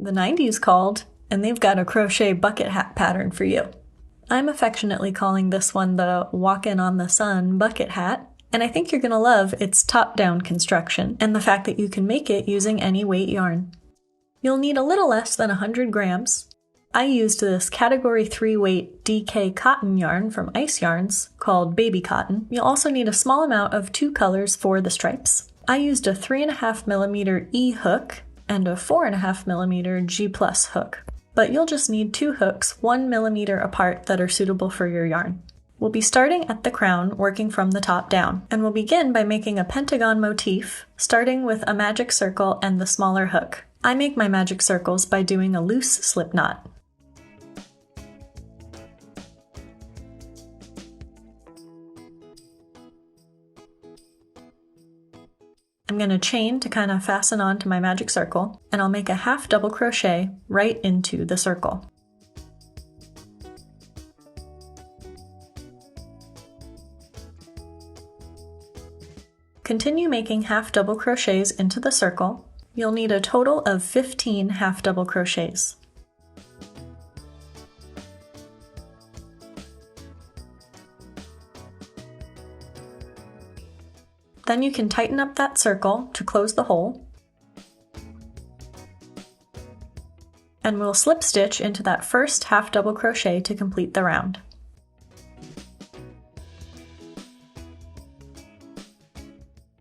The 90s called, and they've got a crochet bucket hat pattern for you. I'm affectionately calling this one the Walkin On The Sun bucket hat, and I think you're going to love its top-down construction and the fact that you can make it using any weight yarn. You'll need a little less than 100 grams. I used this category 3 weight DK cotton yarn from Ice Yarns called Baby Cotton. You'll also need a small amount of 2 colors for the stripes. I used a 3.5mm E hook and a 4.5mm G+ hook, but you'll just need 2 hooks 1mm apart that are suitable for your yarn. We'll be starting at the crown, working from the top down, and we'll begin by making a pentagon motif, starting with a magic circle and the smaller hook. I make my magic circles by doing a loose slip knot. I'm going to chain to kind of fasten onto my magic circle, and I'll make a half double crochet right into the circle. Continue making half double crochets into the circle. You'll need a total of 15 half double crochets. Then you can tighten up that circle to close the hole, and we'll slip stitch into that first half double crochet to complete the round.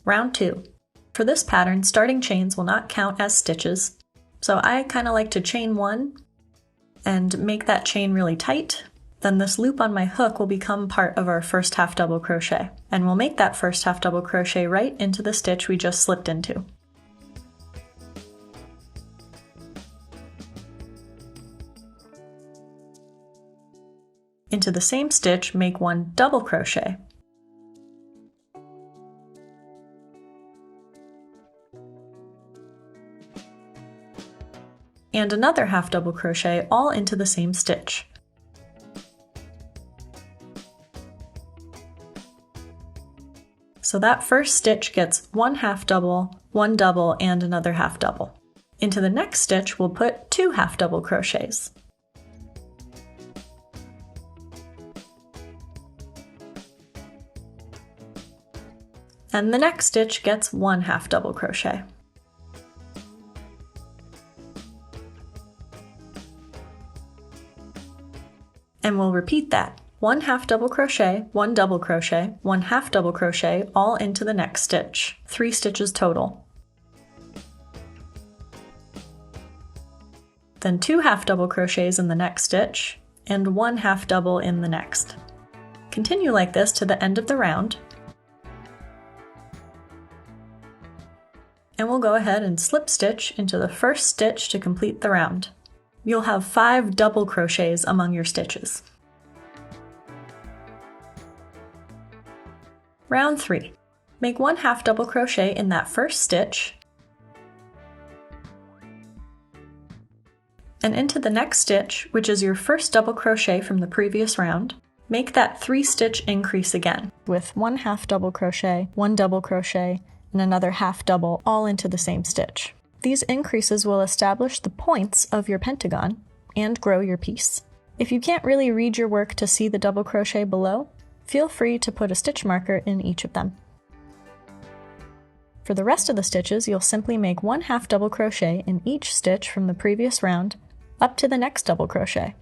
Round 2. For this pattern, starting chains will not count as stitches, so I kind of like to chain 1 and make that chain really tight. Then this loop on my hook will become part of our first half double crochet, and we'll make that first half double crochet right into the stitch we just slipped into. Into the same stitch, make 1 double crochet. And another half double crochet all into the same stitch. So that first stitch gets 1 half double, 1 double, and another half double. Into the next stitch, we'll put 2 half double crochets. And the next stitch gets 1 half double crochet. And we'll repeat that. 1 half double crochet, 1 double crochet, 1 half double crochet, all into the next stitch. 3 stitches total. Then 2 half double crochets in the next stitch, and 1 half double in the next. Continue like this to the end of the round. And we'll go ahead and slip stitch into the first stitch to complete the round. You'll have 5 double crochets among your stitches. Round 3. Make 1 half double crochet in that first stitch, and into the next stitch, which is your first double crochet from the previous round, make that 3 stitch increase again, with 1 half double crochet, 1 double crochet, and another half double all into the same stitch. These increases will establish the points of your pentagon and grow your piece. If you can't really read your work to see the double crochet below, feel free to put a stitch marker in each of them. For the rest of the stitches, you'll simply make 1 half double crochet in each stitch from the previous round up to the next double crochet.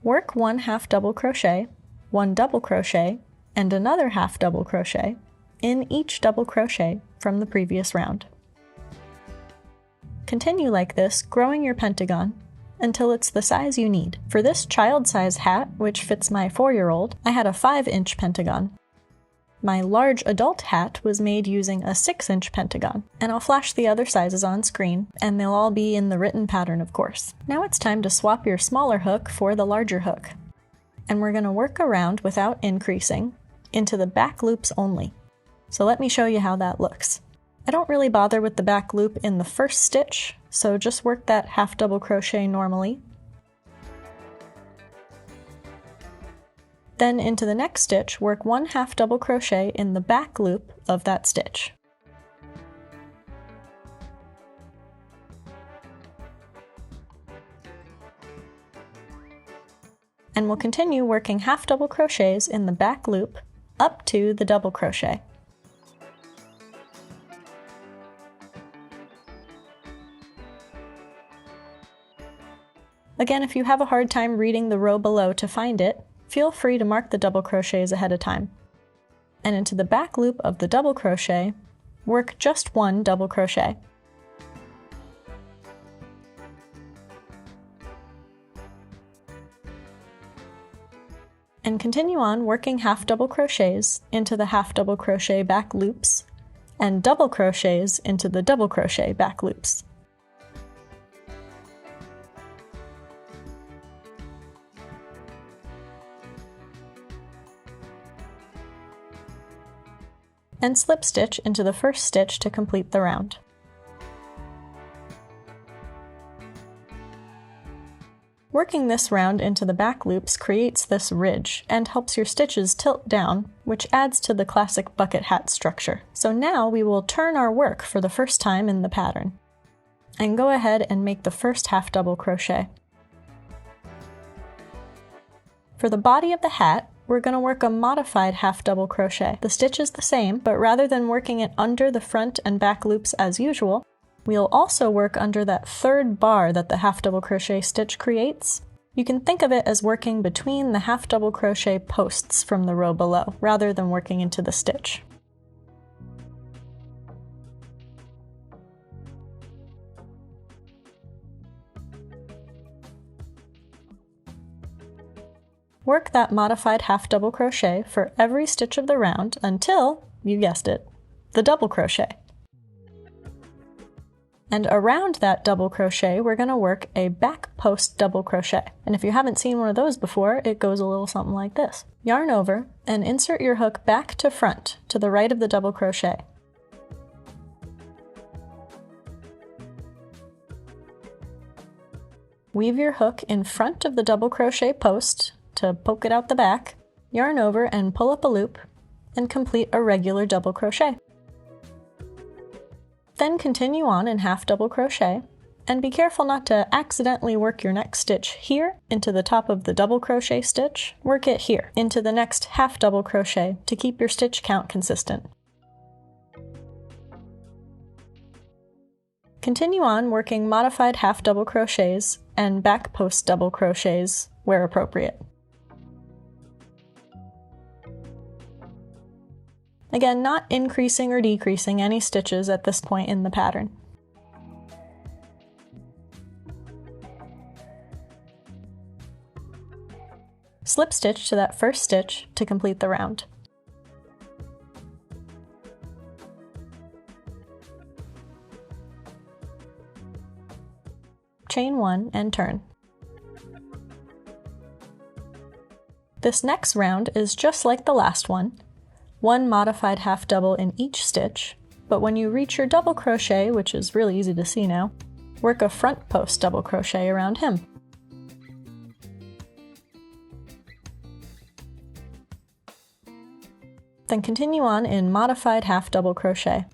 Work 1 half double crochet, 1 double crochet, and another half double crochet in each double crochet from the previous round. Continue like this, growing your pentagon until it's the size you need. For this child-size hat, which fits my 4-year-old, I had a 5-inch pentagon. My large adult hat was made using a 6-inch pentagon, and I'll flash the other sizes on screen, and they'll all be in the written pattern, of course. Now it's time to swap your smaller hook for the larger hook, and we're going to work around without increasing into the back loops only. So let me show you how that looks. I don't really bother with the back loop in the first stitch, so just work that half double crochet normally. Then into the next stitch, work 1 half double crochet in the back loop of that stitch. And we'll continue working half double crochets in the back loop up to the double crochet. Again, if you have a hard time reading the row below to find it, feel free to mark the double crochets ahead of time. And into the back loop of the double crochet, work just 1 double crochet. And continue on working half double crochets into the half double crochet back loops and double crochets into the double crochet back loops. And slip stitch into the first stitch to complete the round. Working this round into the back loops creates this ridge and helps your stitches tilt down, which adds to the classic bucket hat structure. So now we will turn our work for the first time in the pattern. And go ahead and make the first half double crochet. For the body of the hat, we're going to work a modified half double crochet. The stitch is the same, but rather than working it under the front and back loops as usual, we'll also work under that third bar that the half double crochet stitch creates. You can think of it as working between the half double crochet posts from the row below, rather than working into the stitch. Work that modified half double crochet for every stitch of the round until, you guessed it, the double crochet. And around that double crochet, we're going to work a back post double crochet. And if you haven't seen one of those before, it goes a little something like this. Yarn over and insert your hook back to front to the right of the double crochet. Weave your hook in front of the double crochet post to poke it out the back, yarn over and pull up a loop, and complete a regular double crochet. Then continue on in half double crochet, and be careful not to accidentally work your next stitch here into the top of the double crochet stitch. Work it here into the next half double crochet to keep your stitch count consistent. Continue on working modified half double crochets and back post double crochets where appropriate. Again, not increasing or decreasing any stitches at this point in the pattern. Slip stitch to that first stitch to complete the round. Chain 1 and turn. This next round is just like the last one. 1 modified half double in each stitch, but when you reach your double crochet, which is really easy to see now, work a front post double crochet around him. Then continue on in modified half double crochet.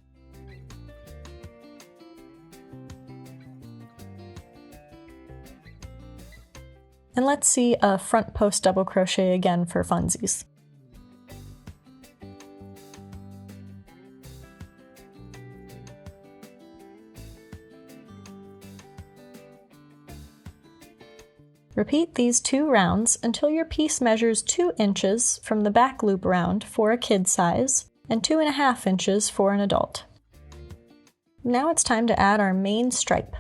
And let's see a front post double crochet again for funsies. Repeat these 2 rounds until your piece measures 2 inches from the back loop round for a kid size and 2.5 inches for an adult. Now it's time to add our main stripe.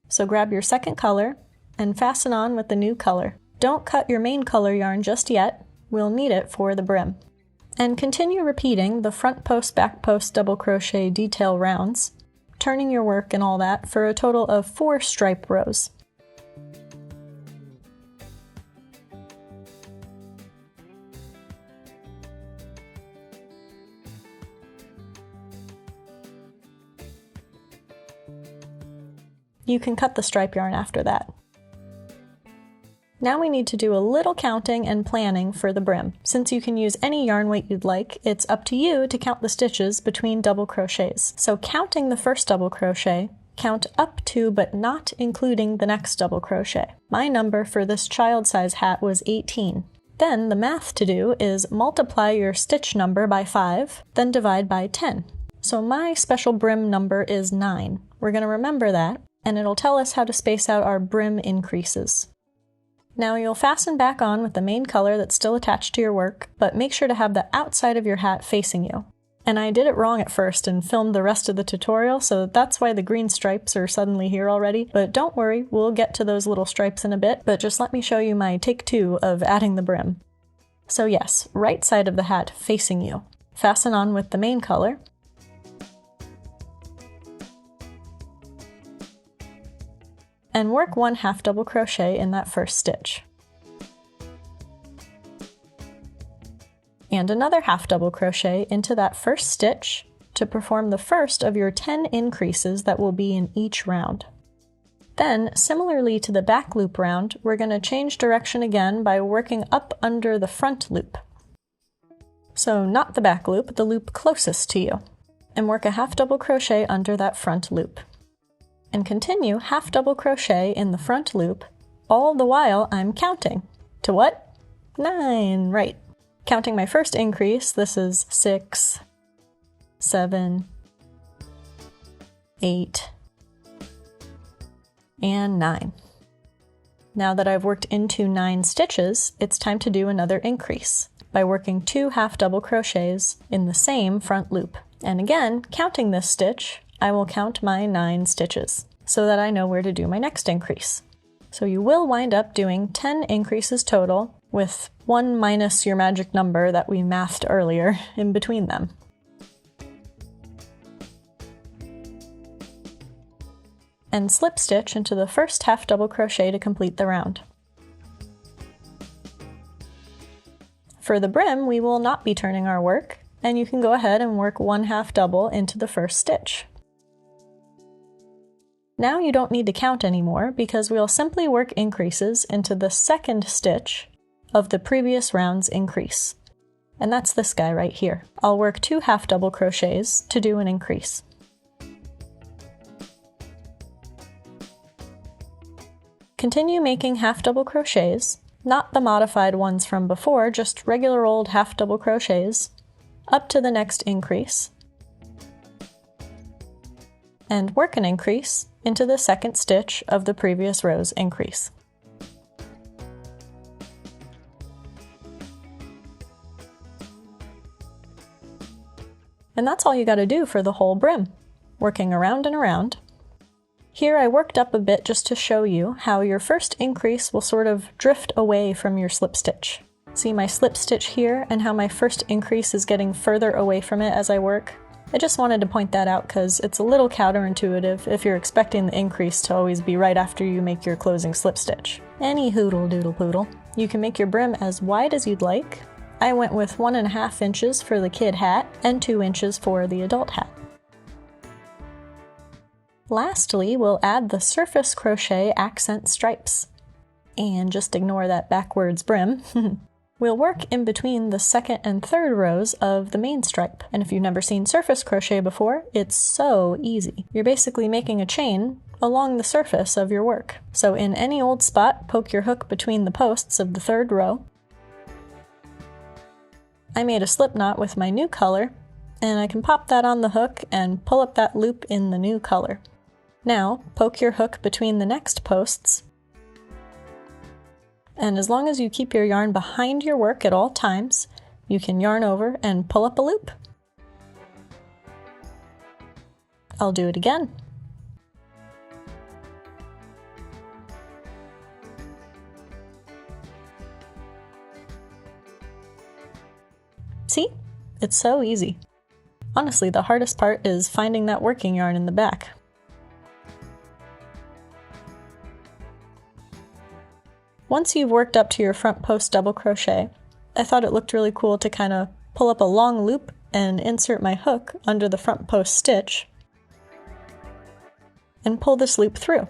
So grab your second color and fasten on with the new color. Don't cut your main color yarn just yet, we'll need it for the brim. And continue repeating the front post back post double crochet detail rounds, turning your work and all that for a total of 4 stripe rows. You can cut the stripe yarn after that. Now we need to do a little counting and planning for the brim. Since you can use any yarn weight you'd like, it's up to you to count the stitches between double crochets. So counting the first double crochet, count up to but not including the next double crochet. My number for this child size hat was 18. Then the math to do is multiply your stitch number by 5, then divide by 10. So my special brim number is 9. We're going to remember that, and it'll tell us how to space out our brim increases. Now you'll fasten back on with the main color that's still attached to your work, but make sure to have the outside of your hat facing you. And I did it wrong at first and filmed the rest of the tutorial, so that's why the green stripes are suddenly here already. But don't worry, we'll get to those little stripes in a bit, but just let me show you my take 2 of adding the brim. So yes, right side of the hat facing you. Fasten on with the main color. And work 1 half double crochet in that first stitch. And another half double crochet into that first stitch to perform the first of your 10 increases that will be in each round. Then, similarly to the back loop round, we're going to change direction again by working up under the front loop. So not the back loop, the loop closest to you. And work a half double crochet under that front loop. And continue half double crochet in the front loop, all the while I'm counting. To what? 9, right. Counting my first increase, this is 6, 7, 8, and 9. Now that I've worked into 9 stitches, it's time to do another increase by working 2 half double crochets in the same front loop. And again, counting this stitch, I will count my 9 stitches so that I know where to do my next increase. So you will wind up doing 10 increases total with 1 minus your magic number that we mathed earlier in between them. And slip stitch into the first half double crochet to complete the round. For the brim, we will not be turning our work, and you can go ahead and work 1 half double into the first stitch. Now you don't need to count anymore because we'll simply work increases into the second stitch of the previous round's increase. And that's this guy right here. I'll work 2 half double crochets to do an increase. Continue making half double crochets, not the modified ones from before, just regular old half double crochets, up to the next increase. And work an increase into the second stitch of the previous row's increase. And that's all you gotta do for the whole brim, working around and around. Here I worked up a bit just to show you how your first increase will sort of drift away from your slip stitch. See my slip stitch here and how my first increase is getting further away from it as I work? I just wanted to point that out because it's a little counterintuitive if you're expecting the increase to always be right after you make your closing slip stitch. Any hoodle doodle poodle. You can make your brim as wide as you'd like. I went with 1.5 inches for the kid hat and 2 inches for the adult hat. Lastly, we'll add the surface crochet accent stripes. And just ignore that backwards brim. We'll work in between the second and third rows of the main stripe. And if you've never seen surface crochet before, it's so easy. You're basically making a chain along the surface of your work. So in any old spot, poke your hook between the posts of the third row. I made a slip knot with my new color, and I can pop that on the hook and pull up that loop in the new color. Now, poke your hook between the next posts, and as long as you keep your yarn behind your work at all times, you can yarn over and pull up a loop. I'll do it again. See? It's so easy. Honestly, the hardest part is finding that working yarn in the back. Once you've worked up to your front post double crochet, I thought it looked really cool to kind of pull up a long loop and insert my hook under the front post stitch and pull this loop through.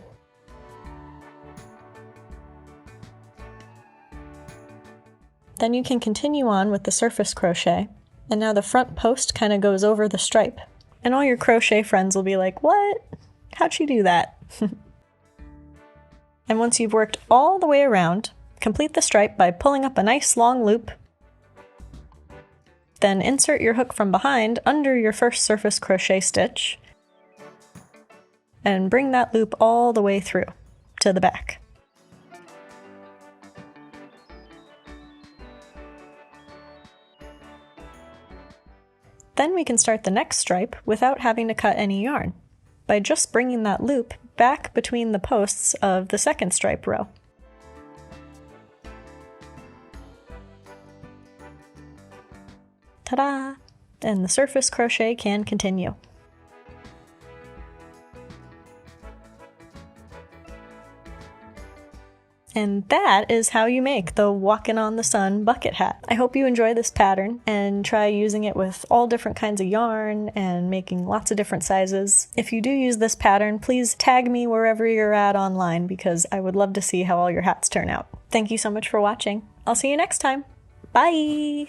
Then you can continue on with the surface crochet, and now the front post kind of goes over the stripe. And all your crochet friends will be like, what? How'd she do that? And once you've worked all the way around, complete the stripe by pulling up a nice long loop. Then insert your hook from behind under your first surface crochet stitch and bring that loop all the way through to the back. Then we can start the next stripe without having to cut any yarn, by just bringing that loop back between the posts of the second stripe row. Ta-da! And the surface crochet can continue. And that is how you make the Walkin On The Sun bucket hat. I hope you enjoy this pattern and try using it with all different kinds of yarn and making lots of different sizes. If you do use this pattern, please tag me wherever you're at online because I would love to see how all your hats turn out. Thank you so much for watching. I'll see you next time. Bye!